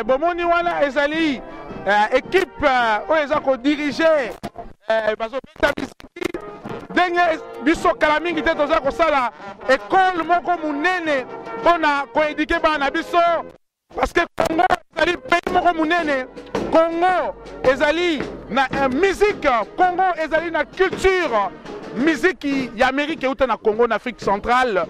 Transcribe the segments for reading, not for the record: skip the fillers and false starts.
bomoni wana ezali équipe oyo eza kodirige bazobeta misiki ndenge biso kala mingi te toza kosala ekole moko munene mpona koédike bana na biso parce que Congo ezali pays moko munene. Congo ezali na musique, Congo ezali na culture, musique ya Amérique euta na Congo na Afrique centrale.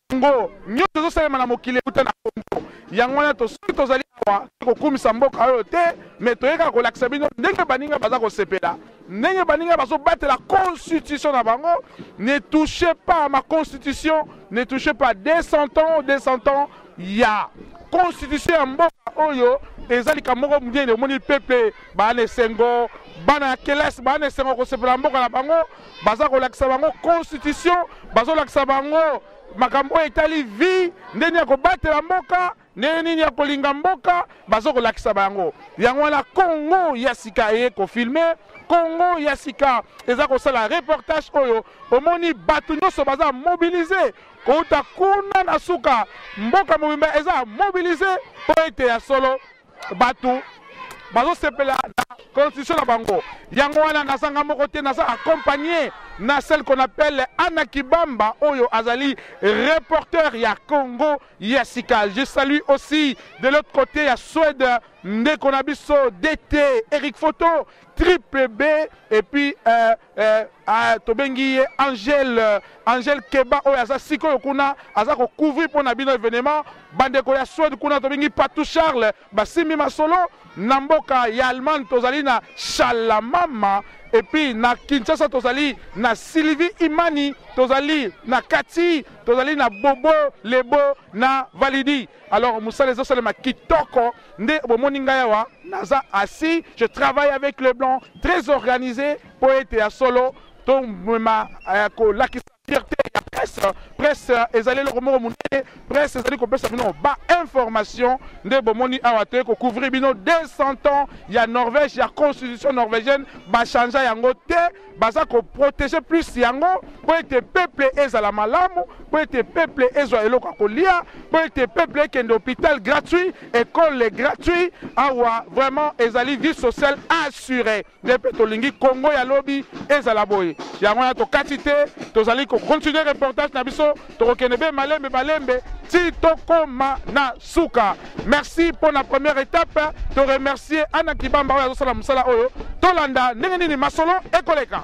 Congo nyo tozosalema na mokili euta na Congo. Yango wana soki tozali awa kokumisa mboka oyo te, mais toyeka kolakisa bino ndenge baninga baza kosepela, ndenge baninga bazobatela constitution na bango. Ne touchez pas à ma constitution, ne touchez pas 200 ans, ya constitution ya mboka oyo ezali kamoko munene moni peuple bana sengo bana kelasi bana sengo kosepela mboka na bango baza kolakisa bango constitution bazo lakisa bango makambo etali vie ndeni ya kobatela mboka nini ya kolinga mboka bazo kolakisa bango yango wana Congo ya sika eye kofilme Congo ya sika eza kosala reportage oyo omoni batu nyonso baza mobilize kouta kuna na suka mboka mobimba eza mobilize po ete ya solo batu bazo sepela na constitution na bango yango wana nazanga moko te naza accompagné na celle qu'on appelle Anna Kibamba oyo azali reporter ya Congo ya sika. Je salue aussi de l'autre côté ya Suède ndeko na biso DT Eric Photo Triple B et puis tobengi Angèle Keba oyo aza sikoyo kuna aza ko couvrir pour na bino événement bandeko ya Suède kuna tobengi Patou Charles basimi masolo na mboka ya Allemagne tozali na Shalamama et puis na Kinshasa tozali na Sylvie Imani tozali na Kati tozali na Bobo Lebo na Validi. Alors Moussa Salema kitoko nde bomoni ngai awa naza assis, je travaille avec le blanc très organisé poète ya solo to mema ko lakisa fierté ya presse ezali le romo munene presse ezali ko pesa bino ba information nde bomoni awa te ko couvrir bino 200 ans ya Norvège ya constitution norvégienne ba changer yango te baza ko protéger plus yango po ete peuple ezala malamu po ete peuple ezwa eloko kolia po ete peuple kende hôpital gratuit école gratuit awa vraiment ezali vie sociale assurée de petolingi Congo ya lobi ezala boye yango na to katite tozali ko continuer reportage na biso tokokende be malembe ti tokoma na suka. Merci pour la première étape. Te remercier Anna Kibamba oyo azosala musala oyo tolanda ndenge nini masolo ekoleka.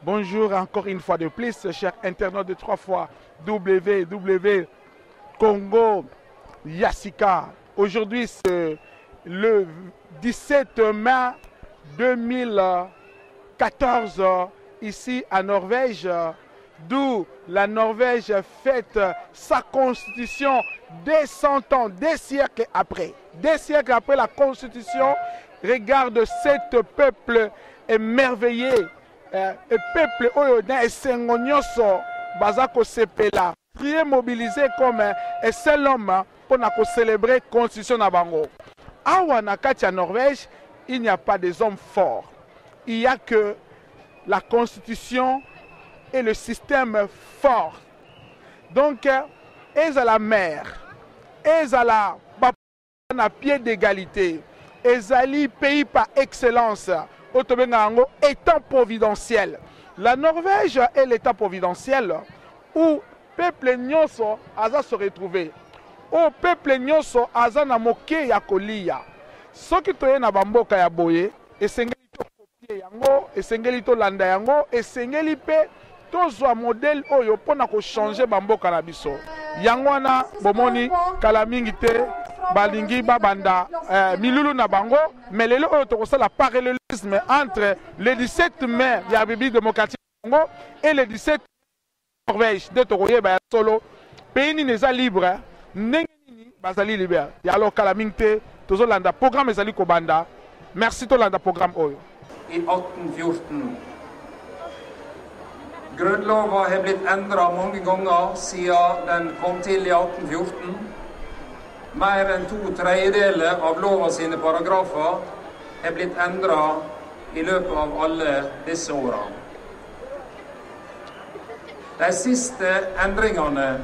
Bonjour encore une fois de plus, chers internautes de 3 fois www Congo Yassika. Aujourd'hui, c'est le 17 mai 2014, ici à Norvège, d'où la Norvège fête sa constitution des 100 ans, des siècles après. Des siècles après la constitution, regarde cet peuple émerveillé. Et peuple oyoda et sengonyoso bazako sepela très mobilisé comme un seul homme pour célébrer la constitution na bango. Awa na kati ya Norvège, il n'y a pas des hommes forts. Il y a que la constitution et le système fort. Donc, ils à la mer, ils à la pied d'égalité, ils alli pays par excellence. État providentiel. La Norvège est l'état providentiel où peuple nyonso aza se retrouver. Où peuple nyonso aza na moke ya kolia. Soki toye na bamboka ya boye, esengeli to kopie yango, esengeli to landa yango, esengeli pe tozwa modèle oyo pona ko changer bamboka na biso. Yango wana bomoni kala mingi te balingi babanda milulu na bango, mais lelo oyo tokosala parallélisme entre le 17 mai ya République démocratique du Congo et le 17 Norvège de tokoyeba ya solo pays ni neza libre ndenge nini bazali libre ya alors kala mingi te tozolanda programme ezali kobanda. Merci tolanda programme oyo. I 1814 Grunnlova har blitt endret mange ganger siden den kom til i 1814. Mer enn 2/3 av lova sine paragrafer har blitt endret i løpet av alle disse årene. De siste endringene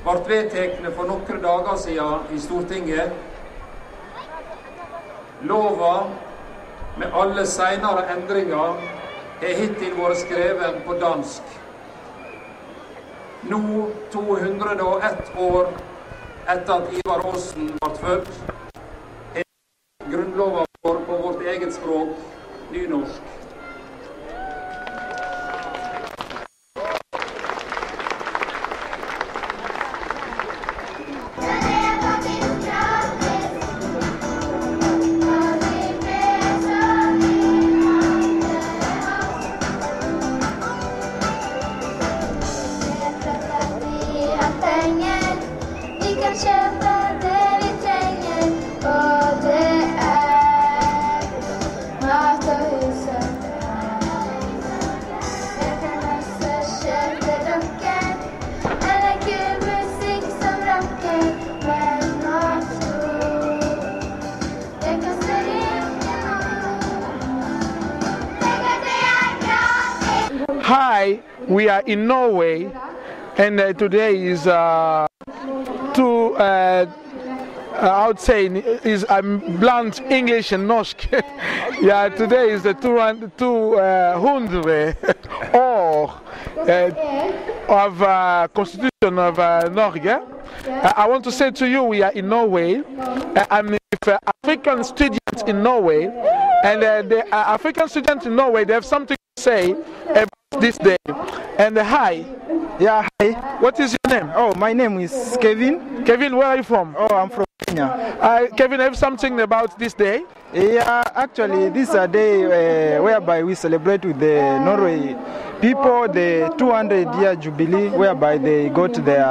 ble vedtatt for noen dager siden i Stortinget. Lova med alle senere endringer har hittil vært skrevet på dansk. Nå, 201 år etter at Ivar Aasen ble født, har grunnloven vår på vårt eget språk, nynorsk. Hi, we are in Norway, and today is I would say is blunt English and norsk. Yeah, today is the 200 år of Constitution of Norge. I want to say to you, we are in Norway. I'm with African students in Norway, and the African students in Norway, they have something to say about this day. And hi. Yeah, hi. What is your name? Oh, my name is Kevin. Kevin, where are you from? Oh, I'm from Kenya. Kevin, have something about this day? Yeah, actually, this is a day whereby we celebrate with the Norway people the 200-year jubilee, whereby they got their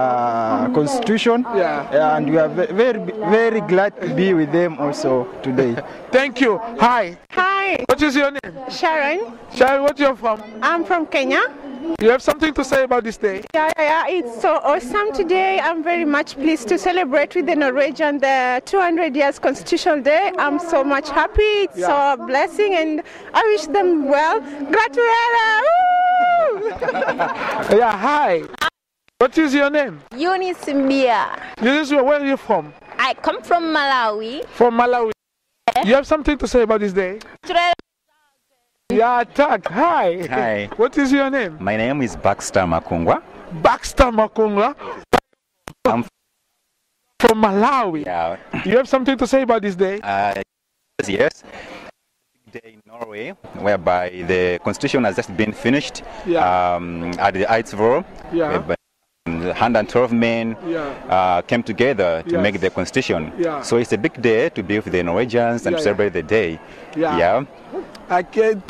constitution. Yeah. And we are very glad to be with them also today. Thank you. Hi. Hi. What is your name? Sharon. Sharon, what you from? I'm from Kenya. You have something to say about this day? Yeah, it's so awesome today. I'm very much pleased to celebrate with the Norwegian the 200 years Constitutional Day. I'm so much happy. It's so a blessing, and I wish them well. Gratulerer! Yeah, hi. What is your name? Eunice Mbia. Eunice, where are you from? I come from Malawi. From Malawi. You have something to say about this day? Yeah, Tak. Hi. Hi. What is your name? My name is Baxter Makungwa. Baxter Makungwa. I'm from Malawi. Yeah. You have something to say about this day? Yes. Day in Norway, whereby the constitution has just been finished at the Eidsvoll. Yeah. 112 men came together to make the constitution. Yeah. So it's a big day to be with the Norwegians and celebrate the day. Yeah.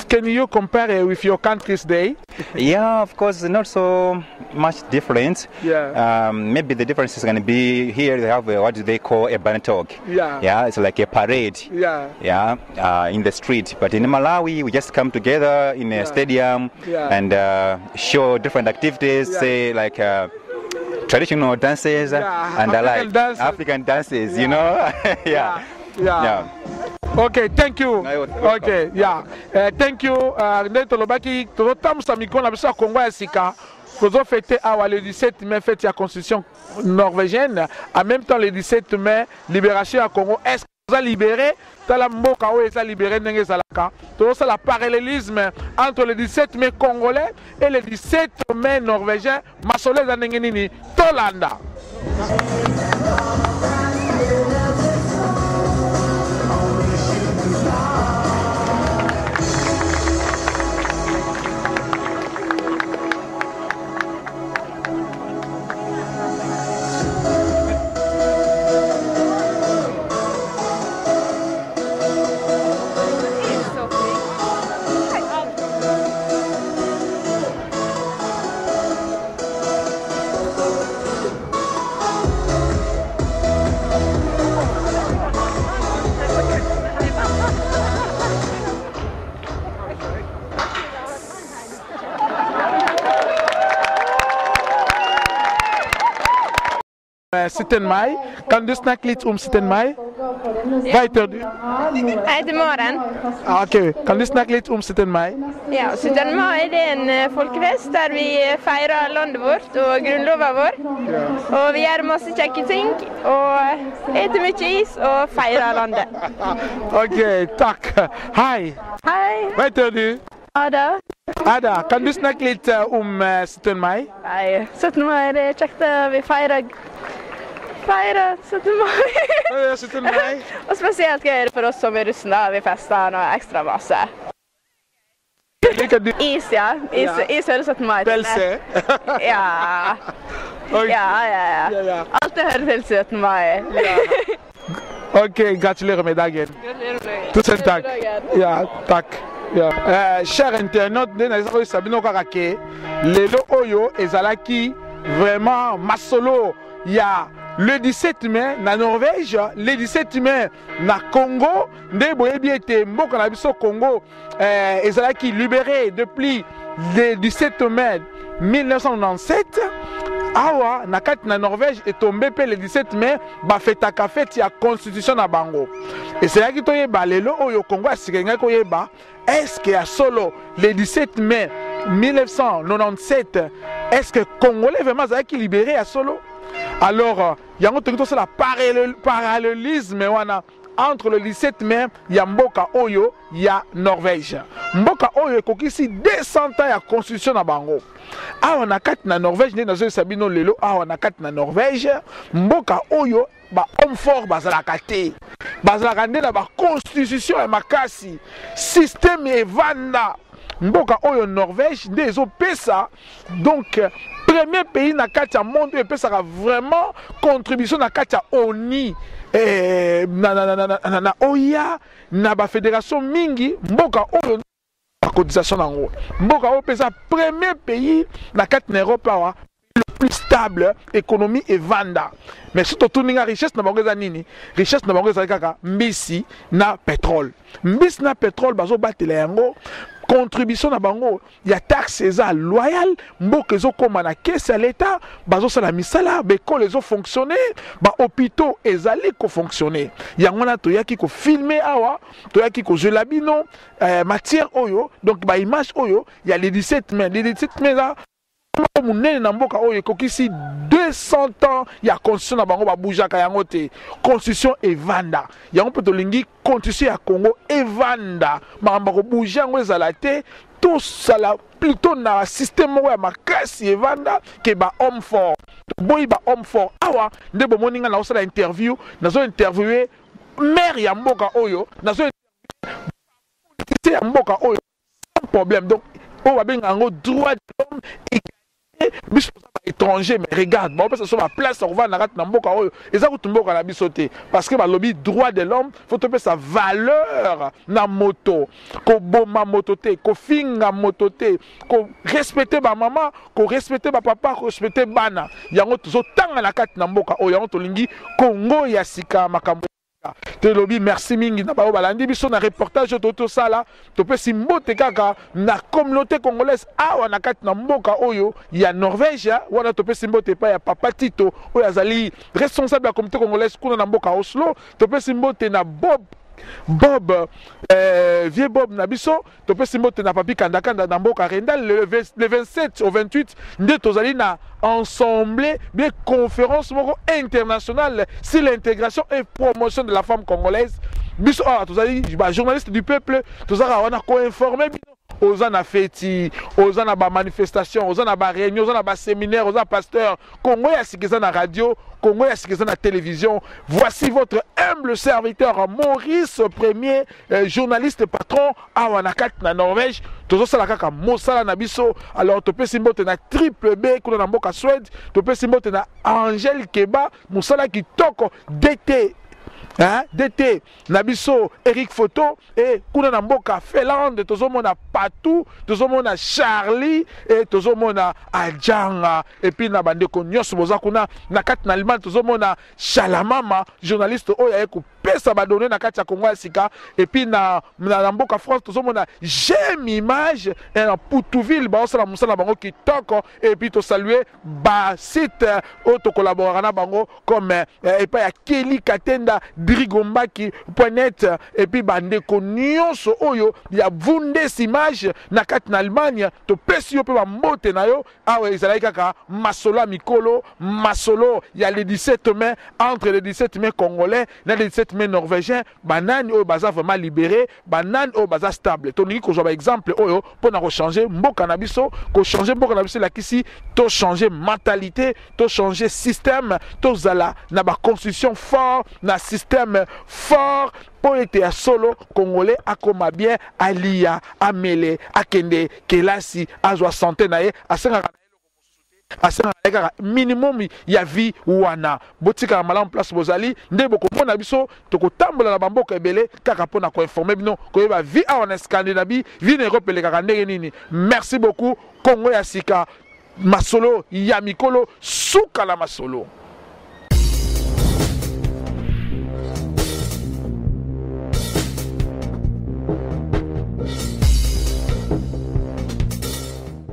Can you compare it with your country's day? Yeah, of course, not so much different. Yeah. Maybe the difference is going to be here they have what do they call a Banatog. Yeah. Yeah, it's like a parade. Yeah. Yeah, in the street. But in Malawi, we just come together in a stadium and show different activities, say like traditional dances and African dances, you know? Yeah. Okay, thank you. Okay, thank you. Nde tolobaki tozotambusa mikolo na biso ya Congo ya sika tozofete awa le 17 mai fête ya constitution norvégienne, en même temps le 17 mai libération ya Congo. Est-ce que vous avez libéré tala mboka oyo eza libéré ndenge ezalaka? Tozosala parallélisme entre le 17 mai congolais et le 17 mai norvégien. Masolo eza ndenge nini tolanda. sitten mig? Kan du snacka lite om sitten mig? Vad heter du? Jag heter Maren. Okej, kan du snacka lite om sitten mig? Ja, 17. mai det är en folkfest där vi firar landet vårt och grundloven vår. Och vi gör massa käcka ting och äter mycket is och firar landet. Okej, tack. Hej. Hej. Vad heter du? Ada. Ada, kan du snacka lite om sitten mig? Nej, 17. maj det är käckt vi firar 17. maj. 17 maj. Och speciellt grejer för oss som är ryssna, vi festar och extra massa. Is, ja. Is är det 17. maj. Pälse. Ja. Okay. Ja. Allt det hör till 17. maj. Okej, gratulerar med dagen. Tusen tack. Ja, tack. Ja. Cher internaute, de nazo sabino kakake. Lelo oyo ezalaki vraiment masolo ya le 17 mai na Norvège, le 17 mai na Congo, nde boyebi ete mboka na biso Congo ezalaki libéré depuis le 17 mai 1997. Awa na kati na Norvège etombe pe le 17 mai bafetaka fete ya constitution na bango. Eseyaki toyeba lelo oyo Congo asikenga koyeba est-ce que à solo le 17 mai 1997 est-ce que Congolais vraiment zaki libéré à solo? Alors yango toki tosala parallélisme wana entre le 17 mai ya mboka oyo ya Norvège. Mboka oyo ekokisi 200 ans ya constitution na bango. Awa na kati na Norvège nde nazo sabino lelo awa na kati na Norvège mboka oyo ba homme fort bazalaka te. Bazalaka nde na ba constitution ya makasi système evanda. Mboka oyo Norvège nde ezopesa donc premier pays na kati ya monde oyo epesaka vraiment contribution na kati ya ONU na OIA na ba fédération mingi mboka oyo la cotisation nango mboka oyo pesa premier pays na kati na Europe awa le plus stable économie evanda. Mais surtout tuninga richesse na bango eza nini? Richesse na bango eza kaka mbisi na pétrole. Mbisi na pétrole bazo batela yango contribution na bango ya taxe eza loyal mboka ezo koma na caisse ya l'état bazo sala misala bekole ezo fonctionner ba hôpitaux ezali ko fonctionner yango na toyaki ko filmer awa toyaki ko jela bino matière oyo donc ba image oyo ya le 17 mai là munene na mboka oyo ekokisi 200 ans ya constitution na bango babujaka yango te constitution evanda yango mpe tolingi constitution ya Congo evanda makambo kobuja yango ezala te tosala plutôt na système moko ya makasi evanda ke ba homme fort boyi ba homme fort awa nde bomoninga na osala interview nazo interviewer maire ya mboka oyo nazo ya mboka oyo sans problème donc on va bien en droit de l'homme et biso étranger mais regarde bon parce que la place on va na mboka oyo eza kutumboka na biso te parce que ba lobby droit de l'homme faut te sa valeur na moto ko boma moto te ko finga moto te ko respecter ba maman ko respecter ba papa ko respecter bana yango tozo tanga na kati na mboka oyo yango tolingi Congo ya sika makambo te lobby merci mingi na ba balandi biso na reportage toto sala to pe simbote kaka na communauté congolaise awa na kati na mboka oyo ya Norvège wana to pe simbote pa ya Papa Tito oyo azali responsable de la communauté congolaise kuna na mboka Oslo to pe simbote na vieux Bob Nabiso, to pe simbote na Papi Kandakanda na mboka Rendal le 27 au 28 nde tozali na ensemble bien conférence moko internationale sur l'intégration et promotion de la femme congolaise. Biso tozali ba journaliste du peuple tozaka wana ko informer oza na feti oza na ba manifestation oza na ba réunion oza na ba séminaire oza pasteur Congo ya sikeza na radio Congo ya sikeza na télévision. Voici votre humble serviteur Maurice Premier, journaliste patron awa na kati na Norvège tozo sala kaka mosala na biso. Alors to pe simbote na triple B kuna na mboka Suède to pe simbote na Angèle Keba mosala kitoko d'été DT Nabiso Eric Photo et kuna na mboka Finlande tozomona Patou tozomona Charlie et tozomona Ajanga et puis na bandeko nyos boza kuna na kati na Allemagne tozomona Shalamama journaliste oyo ko pesa ba donner na kati ya Congo ya sika et puis na mboka France tozomona j'aime image en Poutouville ba osala musala bango kitoko et puis to saluer ba site auto collaborer na bango comme et pas ya Kelly Katenda Drigombaki.net et puis bandeko nyonso oyo ya vundes image na kati na Allemagne to pesi yo pe ba mbote na yo awe ezalaki kaka masolo ya mikolo masolo ya le 17 mai entre le 17 mai congolais na le 17 mai norvégien banani oyo baza vraiment libéré banani oyo baza stable toningi kozwa ba exemple oyo pona ko changer mboka na biso ko changer mboka na biso la kisi to changer mentalité to changer système to zala na ba constitution fort na système fort pour être à solo congolais akoma bien alia amele akende kelasi azwa santé naye asenga minimum ya vie wana botika malamu place bozali nde bokomona biso tokotambola na bamboka ebele kaka pona ko informer bino koyeba vie en Scandinavie vie na Europe le kaka ndenge nini. Merci beaucoup Congo ya sika masolo ya mikolo suka la masolo.